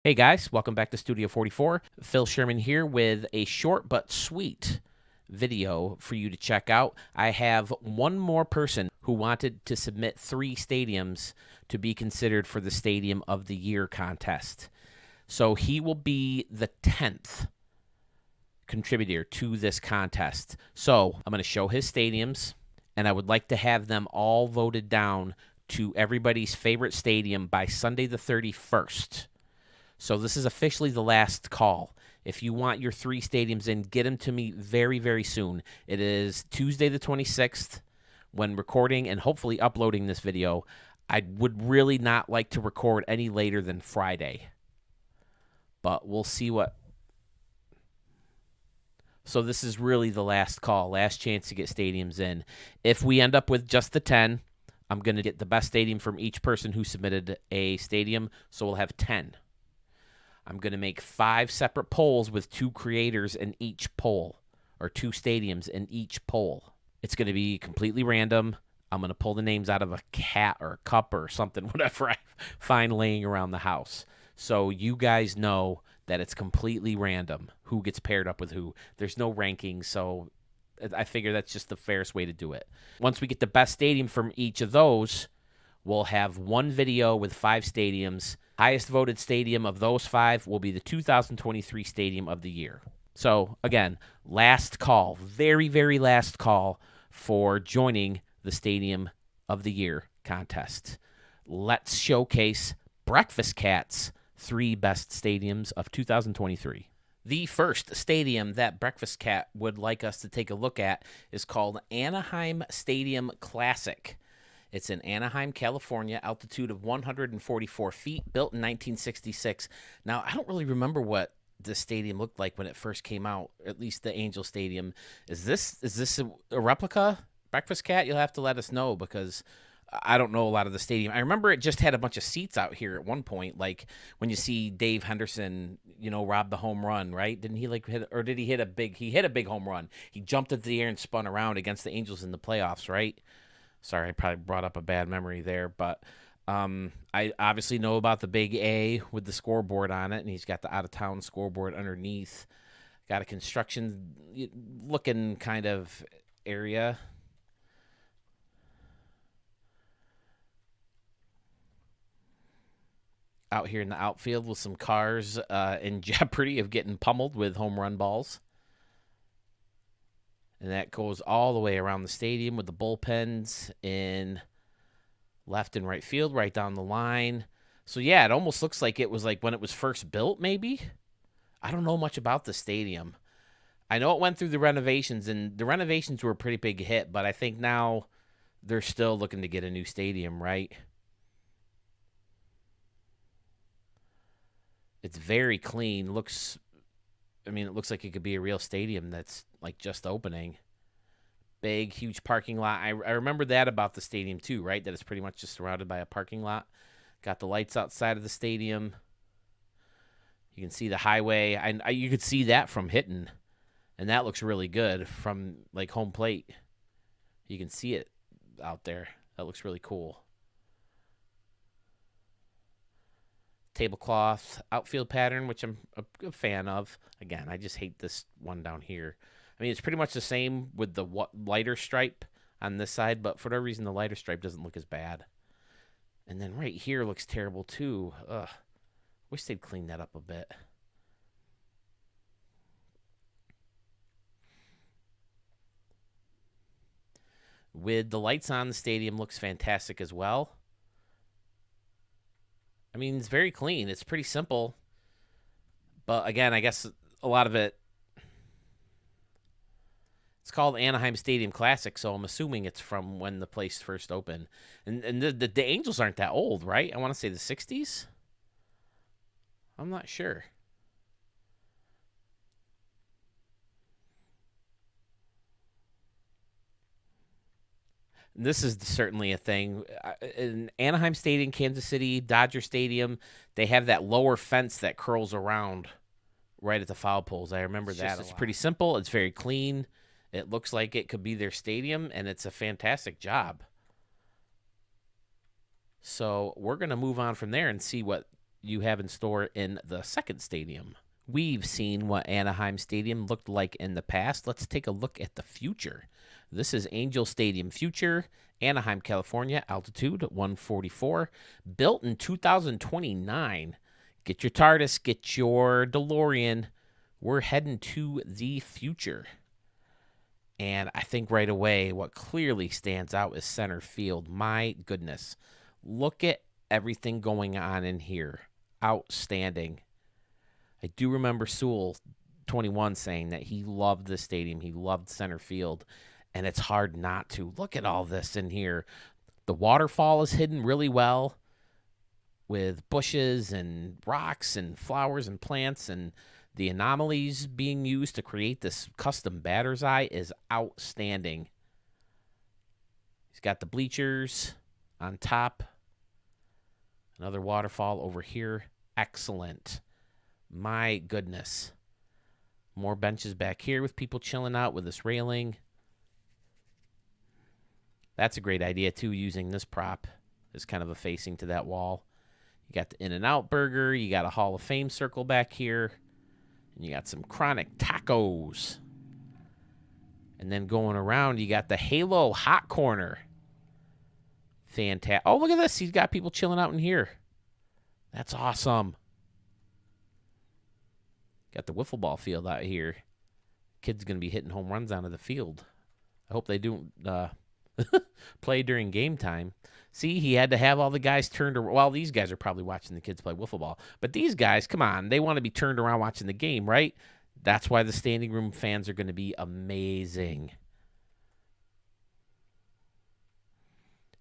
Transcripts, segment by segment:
Hey guys, welcome back to Studio 44. Phil Sherman here with a short but sweet video for you to check out. I have one more person who wanted to submit 3 stadiums to be considered for the Stadium of the Year contest. So he will be the 10th contributor to this contest. So I'm going to show his stadiums, and I would like to have them all voted down to everybody's favorite stadium by Sunday the 31st. So this is officially the last call. If you want your 3 stadiums in, get them to me very, very soon. It is Tuesday the 26th when recording and hopefully uploading this video. I would really not like to record any later than Friday. But we'll see what... So this is really the last call, last chance to get stadiums in. If we end up with just the 10, I'm going to get the best stadium from each person who submitted a stadium, so we'll have 10. I'm going to make 5 separate polls with 2 creators in each poll, or 2 stadiums in each poll. It's going to be completely random. I'm going to pull the names out of a cat or a cup or something, whatever I find laying around the house. So you guys know that it's completely random who gets paired up with who. There's no rankings, so I figure that's just the fairest way to do it. Once we get the best stadium from each of those, we'll have one video with 5 stadiums. Highest voted stadium of those 5 will be the 2023 Stadium of the Year. So, again, last call, very, very last call for joining the Stadium of the Year contest. Let's showcase BreakfastCat's 3 best stadiums of 2023. The first stadium that BreakfastCat would like us to take a look at is called Anaheim Stadium Classic. It's in Anaheim, California, altitude of 144 feet, built in 1966. Now, I don't really remember what this stadium looked like when it first came out, at least the Angel Stadium. Is this a replica, BreakfastCat? You'll have to let us know because I don't know a lot of the stadium. I remember it just had a bunch of seats out here at one point, like when you see Dave Henderson, rob the home run, right? Didn't he did he hit a big home run? He jumped into the air and spun around against the Angels in the playoffs, right? Sorry, I probably brought up a bad memory there, but I obviously know about the big A with the scoreboard on it, and he's got the out-of-town scoreboard underneath. Got a construction-looking kind of area. Out here in the outfield with some cars in jeopardy of getting pummeled with home run balls. And that goes all the way around the stadium with the bullpens in left and right field, right down the line. So, yeah, it almost looks like it was like when it was first built, maybe. I don't know much about the stadium. I know it went through the renovations, and the renovations were a pretty big hit, but I think now they're still looking to get a new stadium, right? It's very clean. It looks like it could be a real stadium that's like just opening. Big, huge parking lot. I remember that about the stadium too, right? That it's pretty much just surrounded by a parking lot. Got the lights outside of the stadium. You can see the highway. You could see that from hitting, and that looks really good from like home plate. You can see it out there. That looks really cool. Tablecloth outfield pattern, which I'm a fan of. Again, I just hate this one down here. I mean, it's pretty much the same with the lighter stripe on this side, but for no reason, the lighter stripe doesn't look as bad. And then right here looks terrible, too. Ugh. Wish they'd clean that up a bit. With the lights on, the stadium looks fantastic as well. I mean, it's very clean. It's pretty simple. But again, I guess a lot of it, it's called Anaheim Stadium Classic, so I'm assuming it's from when the place first opened. And the Angels aren't that old, right? I want to say the 60s? I'm not sure. This is certainly a thing. In Anaheim Stadium, Kansas City, Dodger Stadium, they have that lower fence that curls around right at the foul poles. I remember that. It's pretty simple. It's very clean. It looks like it could be their stadium, and it's a fantastic job. So we're going to move on from there and see what you have in store in the second stadium. We've seen what Anaheim Stadium looked like in the past. Let's take a look at the future. This is Angel Stadium Future, Anaheim, California, altitude 144, built in 2029. Get your TARDIS, get your DeLorean. We're heading to the future. And I think right away, what clearly stands out is center field. My goodness. Look at everything going on in here. Outstanding. I do remember Sewell 21 saying that he loved this stadium. He loved center field. And it's hard not to. Look at all this in here. The waterfall is hidden really well with bushes and rocks and flowers and plants, and the anomalies being used to create this custom batter's eye is outstanding. He's got the bleachers on top. Another waterfall over here. Excellent. My goodness. More benches back here with people chilling out with this railing. That's a great idea, too, using this prop as kind of a facing to that wall. You got the In-N-Out burger. You got a Hall of Fame circle back here. And you got some chronic tacos. And then going around, you got the Halo Hot Corner. Fantastic. Oh, look at this. He's got people chilling out in here. That's awesome. Got the wiffle ball field out here. Kid's going to be hitting home runs onto the field. I hope they don't play during game time. See, he had to have all the guys turned around. Well, these guys are probably watching the kids play wiffle ball. But these guys, come on, they want to be turned around watching the game, right? That's why the standing room fans are going to be amazing.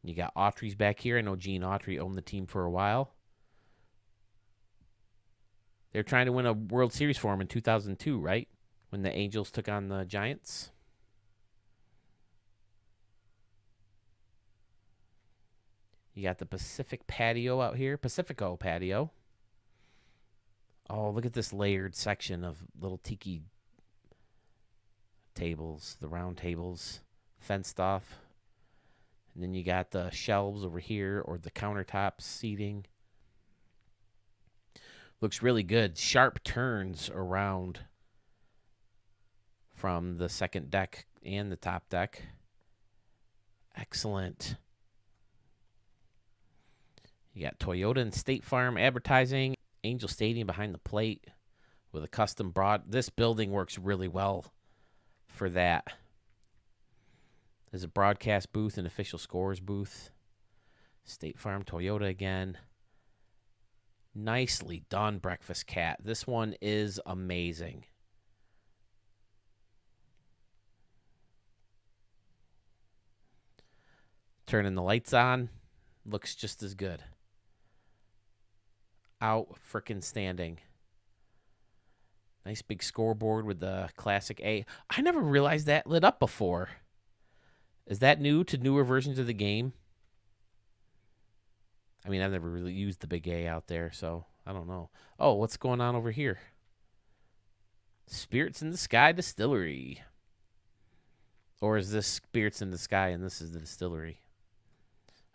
You got Autry's back here. I know Gene Autry owned the team for a while. They're trying to win a World Series for him in 2002, right? When the Angels took on the Giants. You got the Pacific patio out here. Pacifico patio. Oh, look at this layered section of little tiki tables, the round tables, fenced off. And then you got the shelves over here or the countertop seating. Looks really good. Sharp turns around from the second deck and the top deck. Excellent. You got Toyota and State Farm advertising. Angel Stadium behind the plate with a custom broad. This building works really well for that. There's a broadcast booth and official scores booth. State Farm, Toyota again. Nicely done, Breakfast Cat. This one is amazing. Turning the lights on. Looks just as good. Out frickin' standing. Nice big scoreboard with the classic A. I never realized that lit up before. Is that new to newer versions of the game? I mean, I've never really used the big A out there, so I don't know. Oh, what's going on over here? Spirits in the Sky Distillery. Or is this Spirits in the Sky and this is the distillery?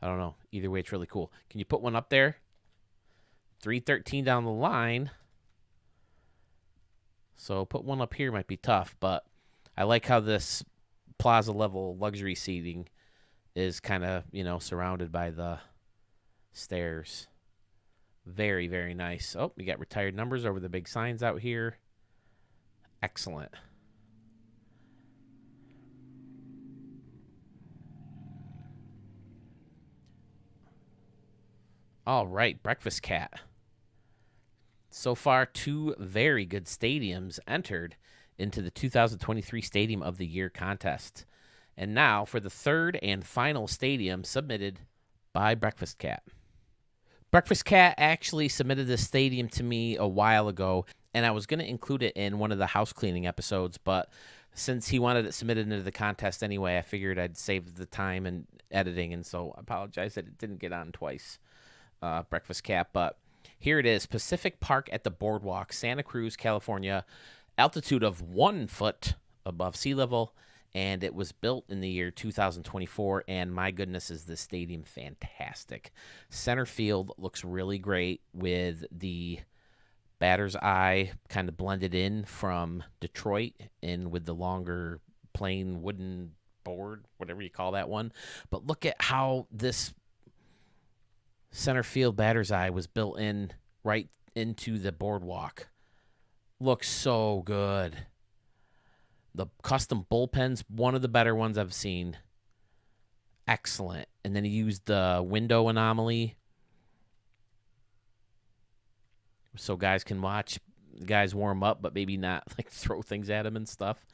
I don't know. Either way, it's really cool. Can you put one up there? 313 down the line. So put one up here might be tough, but I like how this plaza level luxury seating is kind of, surrounded by the stairs. Very, very nice. Oh, we got retired numbers over the big signs out here. Excellent. All right, Breakfast Cat. So far, 2 very good stadiums entered into the 2023 Stadium of the Year contest. And now for the third and final stadium submitted by Breakfast Cat. Breakfast Cat actually submitted this stadium to me a while ago, and I was going to include it in one of the house cleaning episodes, but since he wanted it submitted into the contest anyway, I figured I'd save the time and editing, and so I apologize that it didn't get on twice, Breakfast Cat, but here it is, Pacific Park at the Boardwalk, Santa Cruz, California, altitude of 1 foot above sea level, and it was built in the year 2024. And my goodness, is this stadium fantastic! Center field looks really great with the batter's eye kind of blended in from Detroit and with the longer plain wooden board, whatever you call that one. But look at how this center field batter's eye was built in right into the boardwalk. Looks so good. The custom bullpen's one of the better ones I've seen. Excellent. And then he used the window anomaly so guys can watch guys warm up, but maybe not like throw things at him and stuff.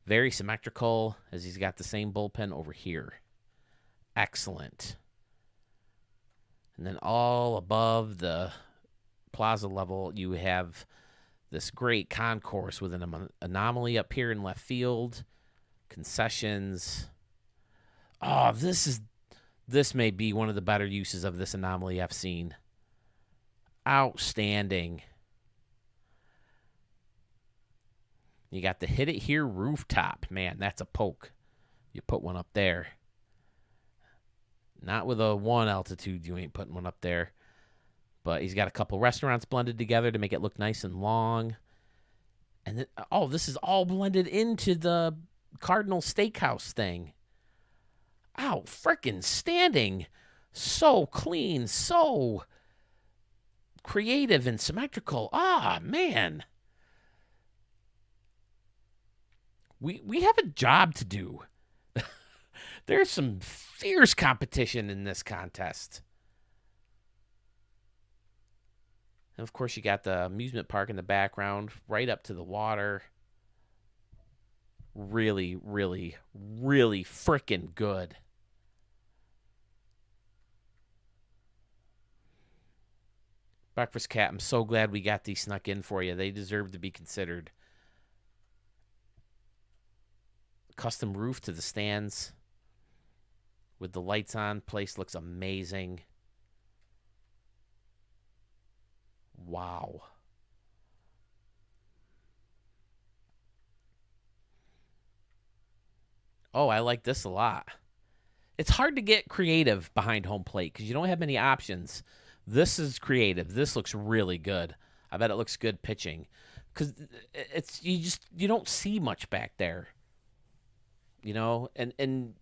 Very symmetrical, as he's got the same bullpen over here. Excellent. And then all above the plaza level, you have this great concourse with an anomaly up here in left field, concessions. Oh, this may be one of the better uses of this anomaly I've seen. Outstanding. You got the hit it here rooftop. Man, that's a poke. You put one up there. Not with a 1 altitude, you ain't putting one up there. But he's got a couple restaurants blended together to make it look nice and long. And then, this is all blended into the Cardinal Steakhouse thing. Ow, frickin' standing. So clean, so creative and symmetrical. Ah, man. We have a job to do. There's some fierce competition in this contest. And of course, you got the amusement park in the background, right up to the water. Really, really, really freaking good. Breakfast Cat, I'm so glad we got these snuck in for you. They deserve to be considered. Custom roof to the stands with the lights on. Place looks amazing. Wow. Oh, I like this a lot. It's hard to get creative behind home plate because you don't have many options. This is creative. This looks really good. I bet it looks good pitching because you don't see much back there. You know, and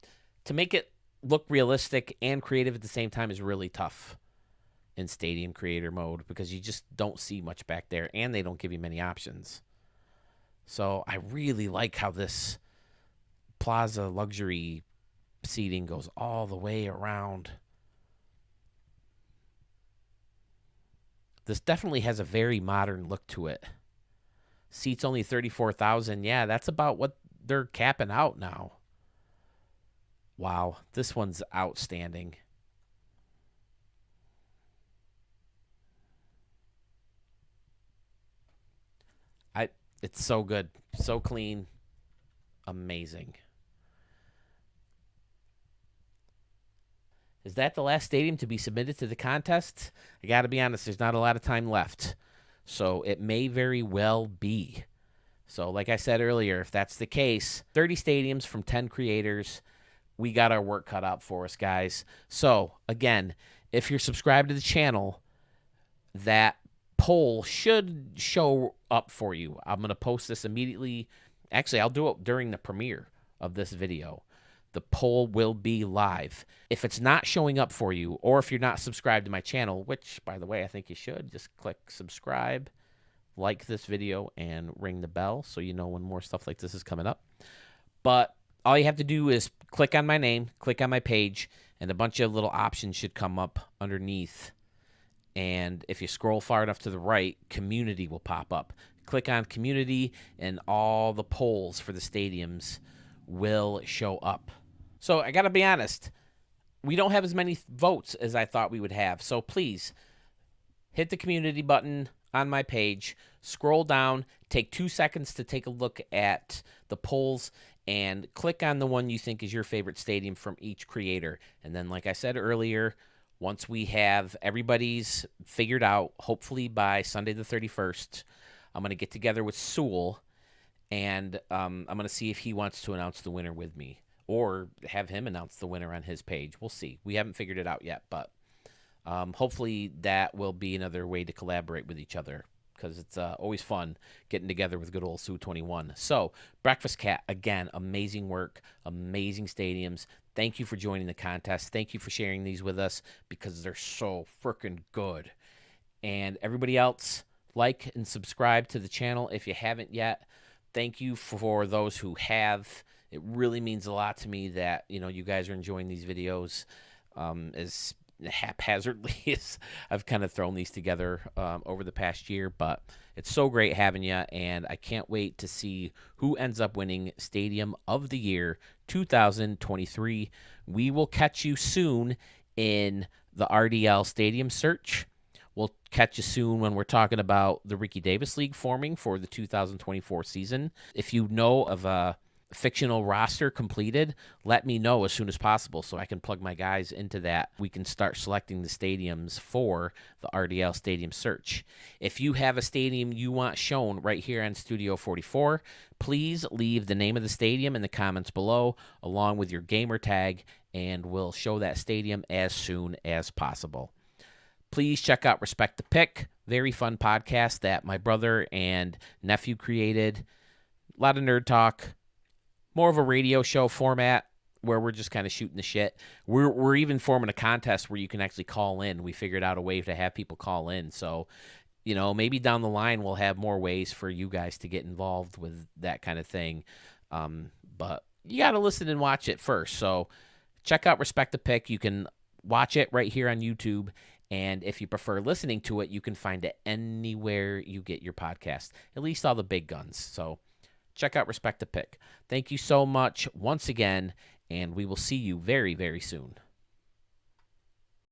to make it look realistic and creative at the same time is really tough in stadium creator mode because you just don't see much back there and they don't give you many options. So I really like how this plaza luxury seating goes all the way around. This definitely has a very modern look to it. Seats only 34,000. Yeah, that's about what they're capping out now. Wow, this one's outstanding. It's so good, so clean, amazing. Is that the last stadium to be submitted to the contest? I got to be honest, there's not a lot of time left. So it may very well be. So like I said earlier, if that's the case, 30 stadiums from 10 creators, we got our work cut out for us, guys. So again, if you're subscribed to the channel, that poll should show up for you. I'm going to post this immediately. Actually, I'll do it during the premiere of this video. The poll will be live. If it's not showing up for you, or if you're not subscribed to my channel, which, by the way, I think you should, just click subscribe, like this video, and ring the bell so you know when more stuff like this is coming up. But all you have to do is click on my name, click on my page, and a bunch of little options should come up underneath. And if you scroll far enough to the right, community will pop up. Click on community, and all the polls for the stadiums will show up. So I got to be honest, we don't have as many votes as I thought we would have. So please hit the community button on my page, scroll down, take 2 seconds to take a look at the polls, and click on the one you think is your favorite stadium from each creator. And then, like I said earlier, once we have everybody's figured out, hopefully by Sunday the 31st, I'm going to get together with Sewell, And I'm going to see if he wants to announce the winner with me or have him announce the winner on his page. We'll see. We haven't figured it out yet, but hopefully that will be another way to collaborate with each other because it's always fun getting together with good old Sue 21. So, Breakfast Cat, again, amazing work, amazing stadiums. Thank you for joining the contest. Thank you for sharing these with us because they're so freaking good. And everybody else, like and subscribe to the channel if you haven't yet. Thank you for those who have. It really means a lot to me that you guys are enjoying these videos as haphazardly as I've kind of thrown these together over the past year. But it's so great having you, and I can't wait to see who ends up winning Stadium of the Year 2023. We will catch you soon in the RDL Stadium search. We'll catch you soon when we're talking about the Ricky Davis League forming for the 2024 season. If you know of a fictional roster completed, let me know as soon as possible so I can plug my guys into that. We can start selecting the stadiums for the RDL Stadium search. If you have a stadium you want shown right here on Studio 44, please leave the name of the stadium in the comments below along with your gamer tag, and we'll show that stadium as soon as possible. Please check out Respect the Pick, very fun podcast that my brother and nephew created. A lot of nerd talk, more of a radio show format where we're just kind of shooting the shit. We're even forming a contest where you can actually call in. We figured out a way to have people call in. So, maybe down the line we'll have more ways for you guys to get involved with that kind of thing. But you got to listen and watch it first. So check out Respect the Pick. You can watch it right here on YouTube. And if you prefer listening to it, you can find it anywhere you get your podcast, at least all the big guns. So check out Respect the Pick. Thank you so much once again, and we will see you very, very soon.